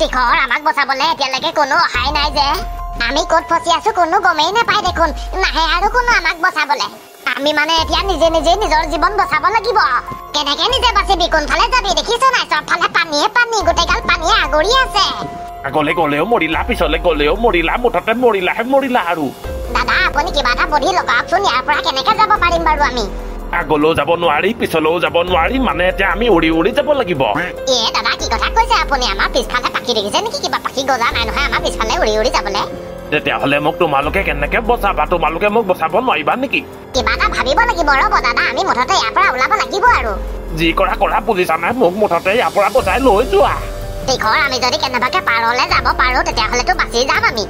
তীখৰ আমাক বচাবলে এতিয়ালৈকে কোনো অহাই নাই যে আমি ক'ত ফচি আছো কোনো গমেই নাপায় দেখোন নাহে আৰু কোনো আমাক বচাবলে আমি মানে এতিয়া নিজে নিজে নিজৰ জীৱন বচাব লাগিব কেনেকে নিজে বাচিবি কোনফালে যাবি দেখিছ নাই চবফালে পানীয়ে পানী গোটেইগাল পানীয়ে আগৰি আছে আগলে গলেও মৰিলা পিছলে গলেও মৰিলা মুঠতে মৰিলা আৰু দাদা আপুনি কিবা এটা বুদ্ধি লগাওকচোন ইয়াৰ পৰা কেনেকে যাব পাৰিম বাৰু আমি আগলৈও যাব নোৱাৰি পিছলৈও যাব নোৱাৰি মানে এতিয়া আমি উৰি উৰি যাব লাগিব দাদা কি কথা কৈছে আপুনি আমাৰ পিছফালে পাখি দেখিছে নেকি কিবা পাখি গজা নাই নহয় আমাৰ পিছফালে উৰি উৰি যাবলে তেতিয়াহ'লে মোক তোমালোকে কেনেকে বচাবা তোমালোকে মোক বচাব নোৱাৰিবা নেকি কিবা এটা ভাবিব লাগিব ৰ'ব দাদা আমি মুঠতে ইয়াৰ পৰা ওলাব লাগিব আৰু যি কৰা কৰা বুজিছা নাই মোক মুঠতে ইয়াৰ পৰা বচাই লৈ যোৱা তীখৰ আমি যদি কেনেবাকে পাৰলে যাব পাৰো তেতিয়াহ'লেতো বাচি যাম আমি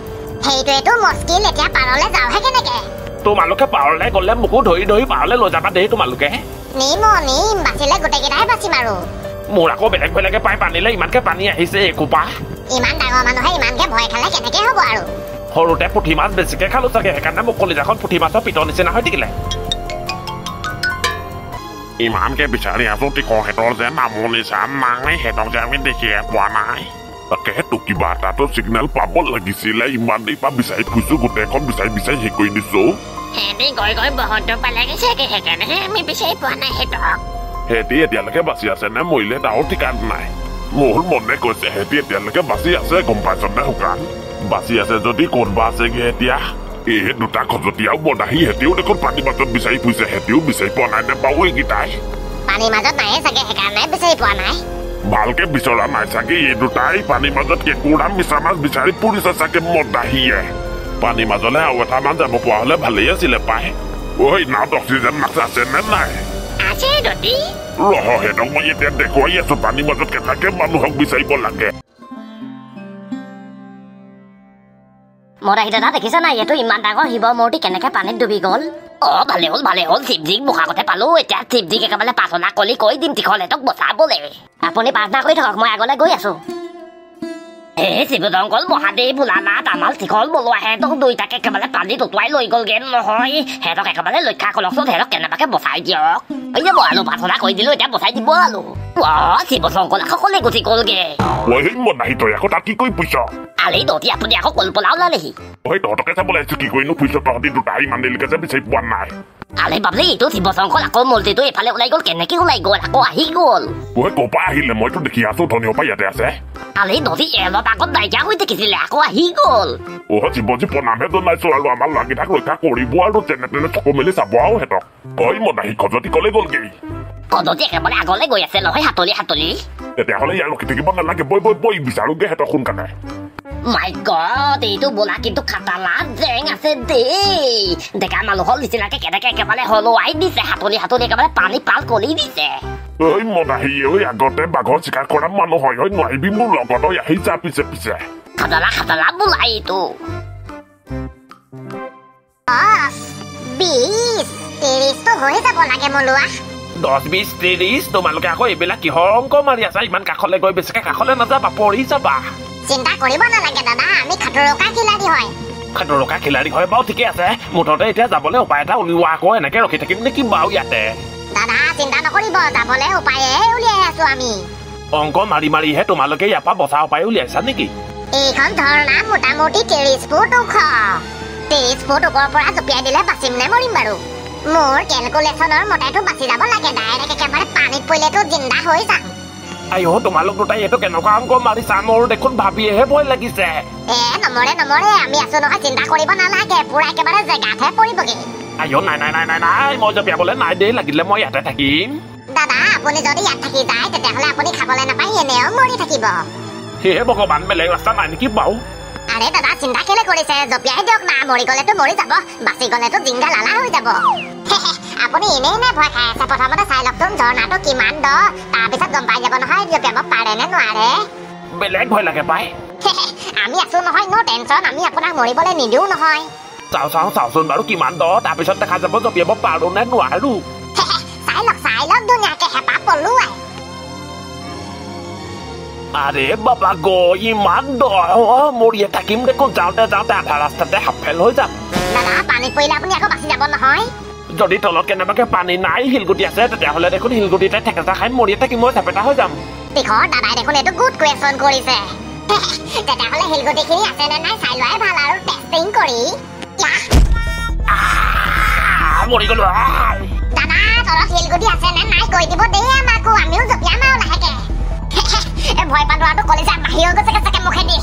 সেইটোৱেতো মুস্কিল এতিয়া পাৰলে যাওঁহে কেনেকে তোমালোকে পাৰলে গ'লে মোকো ধৰি ধৰি পাৰলে লৈ যাবা দেই তোমালোকে নিম বাচিলে গোটেইকেইটাই বাচিম আৰু মোৰ আকৌ বেলেগ বেলেগে পাই পানীলে ইমানকে পানী আহিছে একোপা ইমান ডাঙৰ মানুহে ইমানকে ভয় খালে কেনেকে হ'ব আৰু সৰুতে পুঠি মাছ বেছিকে খালো চাগে সেইকাৰণে মোক কলিজাখন পুঠি মাছৰ পিতৰ নিচিনা হৈ থাকিলে ইমানকে বিচাৰি আছো তীখৰহঁতৰ যে নামৰ নিচান নাই সিহঁতক যে আমি দেখিয়ে পোৱা নাই তাকে তোক কিবা এটাতো চিগনেল পাব লাগিছিলে ইমান দেৰি পৰা বিচাৰি ফুৰিছো গোটেইখন বিচাৰি বিচাৰি শেষ কৰি দিছো হেঁতি গৈ গৈ বহুত পালেগে চাগে সেইকাৰণেহে আমি বিচাৰি পোৱা নাই সিহঁতক সিহঁতি এতিয়ালৈকে বাচি আছে নে মৰিলে তাৰো ঠিকান নাই মোৰ মনে কৈছে সিহঁতি এতিয়ালৈকে বাচি আছে গম পাইছ নে শুকান বাচি আছে যদি ক'তবা আছেগে এতিয়া এই দুটা খজতীয়াও বনাহি সিহঁতিও দেখোন পানীৰ মাজত বিচাৰি ফুৰিছে সিহঁতিও বিচাৰি পোৱা নাই নে বাৰু এইকেইটাই পানীৰ মাজত নাইয়ে চাগে সেইকাৰণে বিচাৰি পোৱা নাই ভালকে বিচৰা নাই চাগে এই দুটাই পানীৰ মাজত কেঁকুৰা মিছা মাছ বিচাৰি ফুৰিছে চাগে মদাহিয়ে পানীৰ মাজলে আৰু এটামান যাব পৰা হলে ভালেই আছিলে পাই ঐ নাৱত অক্সিজেন মাছ আছে নে নাই আছে দতি ৰহ সিহঁতক মই এতিয়া দেখুৱাই আছো পানীৰ মাজত কেনেকে মানুহক বিচাৰিব লাগে মৰাহি দাদা দেখিছা নাই এইটো ইমান ডাঙৰ শিৱ মূৰ্তি কেনেকে পানীত ডুবি গ'ল ভালে হ'ল শিৱজীক মুখাগতে পালো এতিয়া শিৱজীক একেবাৰে প্ৰাৰ্থনা কৰি কৈ দিম তীখৰহঁতক বচাবলে আপুনি প্ৰাৰ্থনা কৰি থাকক মই আগলৈ গৈ আছো শিৱদংকল মহাদেৱ ভোলানাথ আমাৰ তীখৰ বলোৱা সিহঁতক দুইটাকে একেবাৰে পানীত উটুৱাই লৈ গ'লগে নহয় সিহঁতক একেবাৰে ৰক্ষা কৰকচোন সিহঁতক কেনেবাকে বচাই দিয়ক হৈ যাব আৰু প্ৰাৰ্থনা কৰি দিলো এতিয়া বচাই দিব আৰু শিৱশংকৰ আকৌ কলে গুচি গ'লগে মনাহি তই আকৌ তাত কি কৰি ফুৰিছ আলি দতি আপুনি আকৌ কল্পনা ওলালেহি তহঁতকে চাবলৈ আহিছো কি কৰিনো ফুৰিছ তহঁতি দুটা ইমান দেৰিলৈকে যে বিচাৰি পোৱা নাই আলে বাবলি এইটো শিৱশংকৰ আকৌ মূৰ্তিটো এইফালে ওলাই গ'ল কেনেকে ওলাই গ'ল আকৌ আহি গ'ল ক'ৰ পৰা আহিলে মইতো দেখি আছো ধনীয় পৰা ইয়াতে আছে আলে দতি এলত আগত নাইকিয়া হৈ থাকিছিলে আকৌ আহি গ'ল শিৱজী প্ৰণামহে জনাইছো আৰু আমাৰ ল'ৰাকেইটাক ৰক্ষা কৰিব আৰু যেনে তেনে চকু মেলি চাব আৰু সিহঁতক মনাহি খজতি কলে গ'লগে কদতি একেবাৰে আগলৈ গৈ আছে নহয় হাতলি তেতিয়াহ'লে ইয়াৰ ৰখি থাকিব নালাগে বই বিচাৰোগে সিহঁতক সোনকালে মাই গড এইটো বোলা কিন্তু খাটালা জেং আছে দেই ডেকা মানুহৰ নিচিনাকে কেনেকে একেবাৰে হলুৱাই দিছে হাতলি একেবাৰে পানী পাল কৰি দিছে মনাহি আগতে বাঘৰ চিকাৰ কৰা মানুহ হয় নোৱাৰিবি মোৰ লগত আহি যা পিছে খাটালা বোলা এইটো 20-30 হৈ যাব লাগে মলুৱা 10-20-30 তোমালোকে আকৌ এইবিলাক কিহৰ অংক মাৰি আছা ইমান কাষলৈ গৈ বেছিকে কাষলৈ নাযাবা পৰি যাবা চিন্তা কৰিব নালাগে দাদা আমি খাটৰকা খিলাড়ী হয় বাৰু ঠিকে আছে মুঠতে এতিয়া যাবলৈ উপায় এটা উলিওৱা আকৌ এনেকে ৰখি থাকিম নেকি বাৰু ইয়াতে দাদা চিন্তা নকৰিব যাবলৈ উপায়ে উলিয়াই আছো আমি অংক মাৰিহে তোমালোকে ইয়াৰ পৰা বচা উপায় উলিয়াইছা নেকি এইখন ঝৰ্ণা মোটামুটি 30 ফুট ওখ 30 ফুট ওপৰৰ পৰা জঁপিয়াই দিলে বাচিম নে মৰিম বাৰু মোৰ কেলকুলেশ্যনৰ মতেতো বাচি যাব লাগে ডাইৰেক্ট একেবাৰে পানীত পৰিলেতো জিন্দা হৈ যাম তোমালোক দুটাই এইটো কেনেকুৱা অংক মাৰিছা মোৰ দেখোন ভাবিয়েহে ভয় লাগিছে নমৰে আমি আছো নহয় চিন্তা কৰিব নালাগে পুৰা একেবাৰে জেগাতহে পৰিবগে নাই মই জঁপিয়াবলৈ নাই দেই লাগিলে মই ইয়াতে থাকিম দাদা আপুনি যদি ইয়াত থাকি যায় তেতিয়াহ'লে আপুনি খাবলৈ নাপায় এনেও মৰি থাকিব হে ভগৱান বেলেগ ৰাস্তা নাই নেকি বাৰু আৰে দাদা চিন্তা কেলে কৰিছে জঁপিয়াই দিয়ক না মৰি গ'লেতো মৰি যাব বাচি গ'লেতো জিংগা লালা হৈ যাব আপুনি এনেই ভয় খাই আছে প্ৰথমতে চাই লওকচোন ঝৰ্ণাটো কিমান দ তাৰপিছত গম পাই যাব নহয় জঁপিয়াব পাৰে নে নোৱাৰে বেলেগ ভয় লাগে পাই আমি আছো নহয় নো টেনচন আমি আপোনাক মৰিবলৈ নিদিও নহয় চাওচোন বাৰু কিমান দ তাৰপিছত দেখা যাব জঁপিয়াব পাৰো নে নোৱাৰো চাই লওক ধুনীয়াকে হেঁপাহ পলোৱাই আৰে বাবা ইমান দ মৰিয়ে থাকিম দেখোন যাওঁতে আধা ৰাস্তাতে হাফেল হৈ যাম দাদা পানীত পৰিলে আপুনি আকৌ বাচি যাব নহয় যদি তলত কেনেবাকে পানী নাই শিলগুটি আছে তেতিয়াহ'লে দেখোন শিলগুটিতে ঠেকেচা খাই মৰিয়ে থাকিম মই চেপেটা হৈ যাম তীখৰ দাদাই দেখোন এইটো গুড কুৱেশ্যন কৰিছে তেতিয়াহ'লে শিলগুটিখিনি আছে নে নাই চাই লোৱাই ভাল আৰু টেষ্টিং কৰি মৰি গলো দাদা তলত শিলগুটি আছে নে নাই কৈ দিব দেই আমাকো আমিও জপিয়াম আৰু লাহেকে ভয় পালোৱাটো কলিজা মাহি হৈ গৈছে চাগে মুখেদি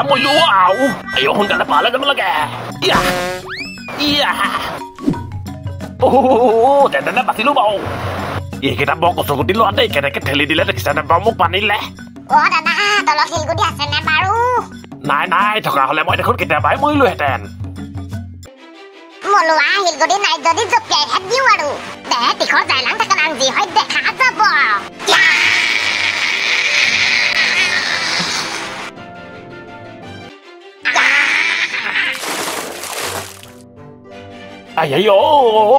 মই সোনকালে পালে যাব লাগে তেনে বাচিলো বাৰু এইকেইটা বৰ কচুগুটি লোৱা দেই কেনেকে ঠেলি দিলে দেখিছা নে বাৰু মোক পানীলে দাদা তলত শিলগুটি আছে নে বাৰু নাই নাই থকা হলে মই দেখোন কেতিয়াবাই মৰিলোহেঁতেন মলোৱা শিলগুটি নাই যদি জপিয়াইহে দিওঁ আৰু দে তীখৰ জাইলাং থাকে নাং যি হয় দেখা যাব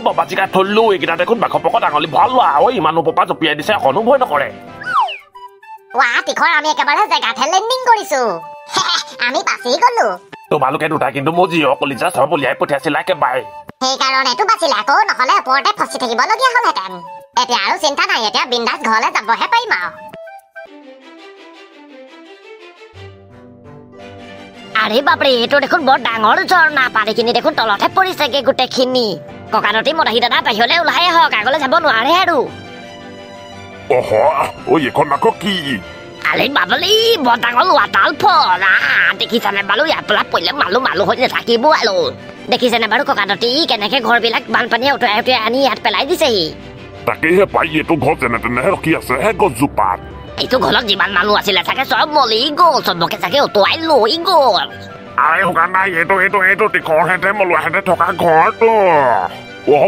বাবাজিকা থলো এইকেইটা দেখোন বাঘ পকত আঙুলি ভাল লোৱা ইমান ওপৰৰ পৰা জপিয়াই দিছে অকণো ভয় নকৰে তীখৰ আমি একেবাৰে জেগাতহে লেণ্ডিং কৰিছো আমি বাচি গলো তোমালোকে দুটা কিন্তু মোৰ জীয় কলিজা চব উলিয়াই পঠিয়াইছিলা একেবাৰে সেইকাৰণেতো বাচিলে আকৌ নহলে ওপৰতে ফচি থাকিবলগীয়া হ'লহেঁতেন এতিয়া আৰু চিন্তা নাই এতিয়া বিন্দাছ ঘৰলৈ যাবহে পাৰিম আৰু আৰে বাপৰে এইটো দেখোন বৰ ডাঙৰ ঝৰ্ণা পানীখিনি দেখোন তলতহে পৰিছেগে গোটেইখিনি ককানতি মদাহী দাদা বাহিৰলৈ ওলাই আহক আগলৈ যাব নোৱাৰে আৰু এইখন আকৌ কি আৰে বাবলি বৰ ডাঙৰ ৱাটাৰ ফল দেখিছানে বাৰু ইয়াৰ পৰা পৰিলে মালু মালু হৈ নাথাকিব আৰু দেখিছেনে বাৰু ককানতি কেনেকে ঘৰবিলাক বানপানীয়ে উটুৱাই উটুৱাই আনি ইয়াত পেলাই দিছেহি তাকেহে পাই এইটো ঘৰ যেনে তেনেহে ৰখি আছে গছজোপাত এইটো ঘৰত যিমান মানুহ আছিলে চাগে চব মলি গ'ল চবকে চাগে উটুৱাই লৈ গ'ল আৰে শুকা নাই এইটো তীখৰহেঁতে মলোৱাহেঁতে থকা ঘৰটো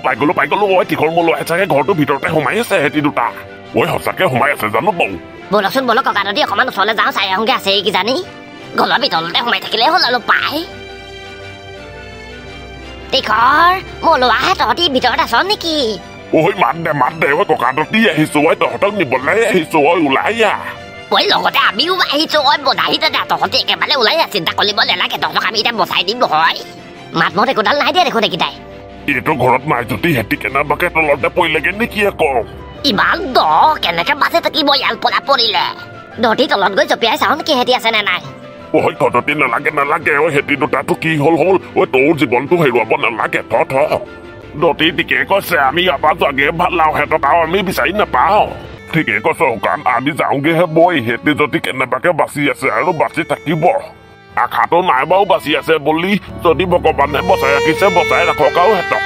পাই গলো তীখৰ মলোৱাহে চাগে ঘৰটোৰ ভিতৰতে সোমাই আছে হেঁতি দুটা সঁচাকে সোমাই আছে জানো বাৰু ব'লকচোন ব'লক ককানতি অকণমান ওচৰলৈ যাওঁ চাই আহোঁগে আছে কিজানি ঘৰৰ ভিতৰতে সোমাই থাকিলেই হ'ল আৰু পাই তীখৰ মলোৱাহে তহঁতি ভিতৰত আছ নেকি মাত দে ককানতি আহিছো তহঁতক নিবলৈ আহিছো ওলাই লগতে আমিও আহিছো বনাহি দাদা তহঁতি একেবাৰে ওলাই চিন্তা কৰিব নালাগে তহঁতক আমি এতিয়া বচাই দিম নহয় মাত মত একোডাল নাই দিয়া দেখোন এইকেইটাই এইটো ঘৰত নাই যদি হেঁতি কেনেবাকে তলতে পৰিলেগে নেকি আকৌ ইমান দ কেনেকে বাচি থাকিব ইয়াৰ পৰা পৰিলে দহটি তলত গৈ জপিয়াই চাওঁ নেকি হেঁতি আছে নে নাই তহঁতি নালাগে হেঁতি দুটাটো কি হ'ল তোৰ জীৱনটো হেৰুৱাব নালাগে দতি ঠিকে কৈছে আমি ইয়াৰ পৰা যোৱাগে ভাল সিহঁতক আৰু আমি বিচাৰি নাপাওঁ ঠিকে কৈছ শুকান আমি যাওঁগেহে বৈ হেঁতি যদি কেনেবাকে বাচি আছে আৰু বাচি থাকিব আশাটো নাই বাৰু বাচি আছে বুলি যদি ভগৱানে বচাই ৰাখিছে বচাই ৰাখক আৰু সিহঁতক